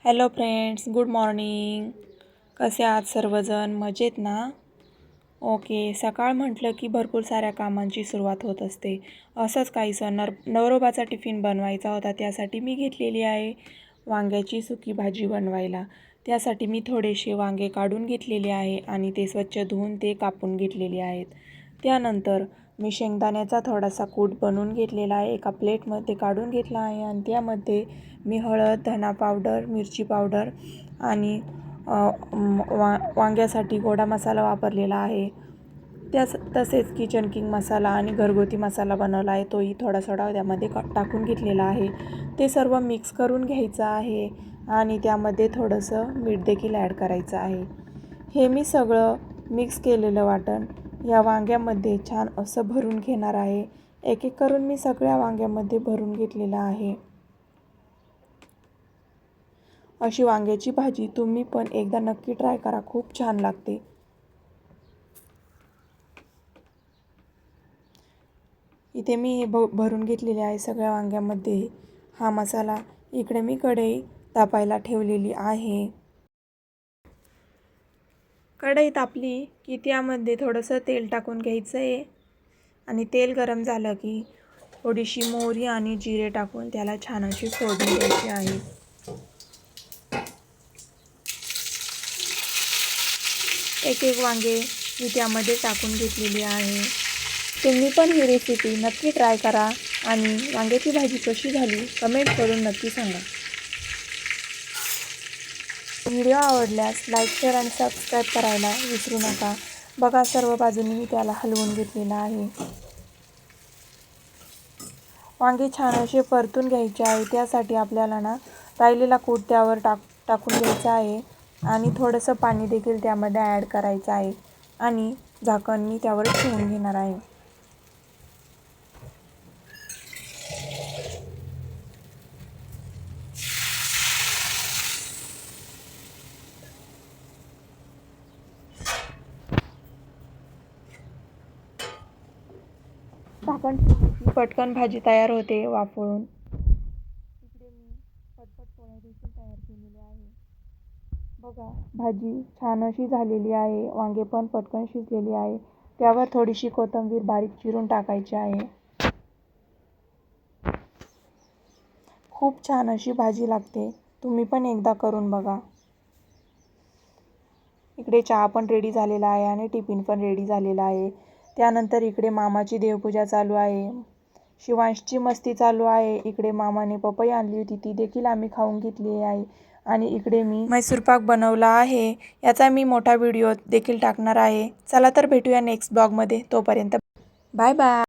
Hello friends, good morning. कसे आहात सर्वजण? मजेत ना? ओके. सकाळ म्हटलं की भरपूर साऱ्या कामांची सुरुवात होत असते. असंच काहीसं नवरोबाचा टिफिन बनवायचा होता. त्यासाठी मी घेतलेली आहे वांग्याची सुकी भाजी बनवायला. त्यासाठी मी थोडेसे वांगे काढून घेतलेले आहे आणि ते स्वच्छ धुवून ते कापून घेतलेले आहेत. त्यानंतर मी शेंगदाण्याचा थोडासा कूट बनवून घेतलेला आहे, एका प्लेटमध्ये काढून घेतला आहे आणि त्यामध्ये मी हळद, धना पावडर, मिरची पावडर आणि वांग्यासाठी गोडा मसाला वापरलेला आहे. तसेच किचन किंग मसाला आणि घरगुती मसाला बनवला आहे, तोही थोडा त्यामध्ये टाकून घेतलेला आहे. ते सर्व मिक्स करून घ्यायचं आहे आणि त्यामध्ये थोडंसं मीठ देखील ॲड करायचं आहे. हे मी सगळं मिक्स केलेलं वाटण या वांग्यामध्ये छान असं भरून घेणार आहे. एक एक करून मी सगळ्या वांग्यामध्ये भरून घेतलेलं आहे. अशी वांग्याची भाजी तुम्ही पण एकदा नक्की ट्राय करा, खूप छान लागते. इथे मी हे भरून घेतलेले आहे सगळ्या वांग्यामध्ये हा मसाला. इकडे मी कढई तापायला ठेवलेली आहे. कढई तापली की त्यामध्ये थोडंसं तेल टाकून घ्यायचं आहे आणि तेल गरम झालं की थोडीशी मोहरी आणि जिरे टाकून त्याला छान अशी फोडणी द्यायची आहे. एक एक वांगे मी त्यामध्ये टाकून घेतलेली आहे. तुम्ही पण ही रेसिपी नक्की ट्राय करा आणि वांग्याची भाजी कशी झाली कमेंट करून नक्की सांगा. व्हिडिओ आवडल्यास लाईक, शेअर आणि सबस्क्राईब करायला विसरू नका. बघा, सर्व बाजूनी मी त्याला हलवून घेतलेलं आहे. वांगे छान असे परतून घ्यायचे आहे. त्यासाठी आपल्याला राहिलेला कूट त्यावर टाकून घ्यायचा आहे आणि थोडंसं पाणी देखील त्यामध्ये ॲड करायचं आहे आणि झाकण मी त्यावर ठेवून घेणार आहे. झाकण पटकन भाजी तयार होते वाफळून. इकडे मी पटपट पोळ्या देखील तयार केलेले आहे. बघा, भाजी छान अशी झालेली आहे. वांगे पण पटकन शिजलेली आहे. त्यावर थोडीशी कोथिंबीर बारीक चिरून टाकायची आहे. खूप छान अशी भाजी लागते. तुम्ही पण एकदा करून बघा. इकडे चहा पण रेडी झालेला आहे आणि टिफिन पण रेडी झालेला आहे. त्यानंतर इकडे मामाची देवपूजा चालू आहे. शिवांशची मस्ती चालू आहे. इकडे मामाने पपई आणली होती, ती देखील आम्ही खाऊन घेतली आहे. आणि इकडे मी मैसूर पाक बनवला आहे. याचा मी मोठा व्हिडिओ देखील टाकणार आहे. चला तर भेटूया नेक्स्ट ब्लॉगमध्ये. तोपर्यंत बाय बाय.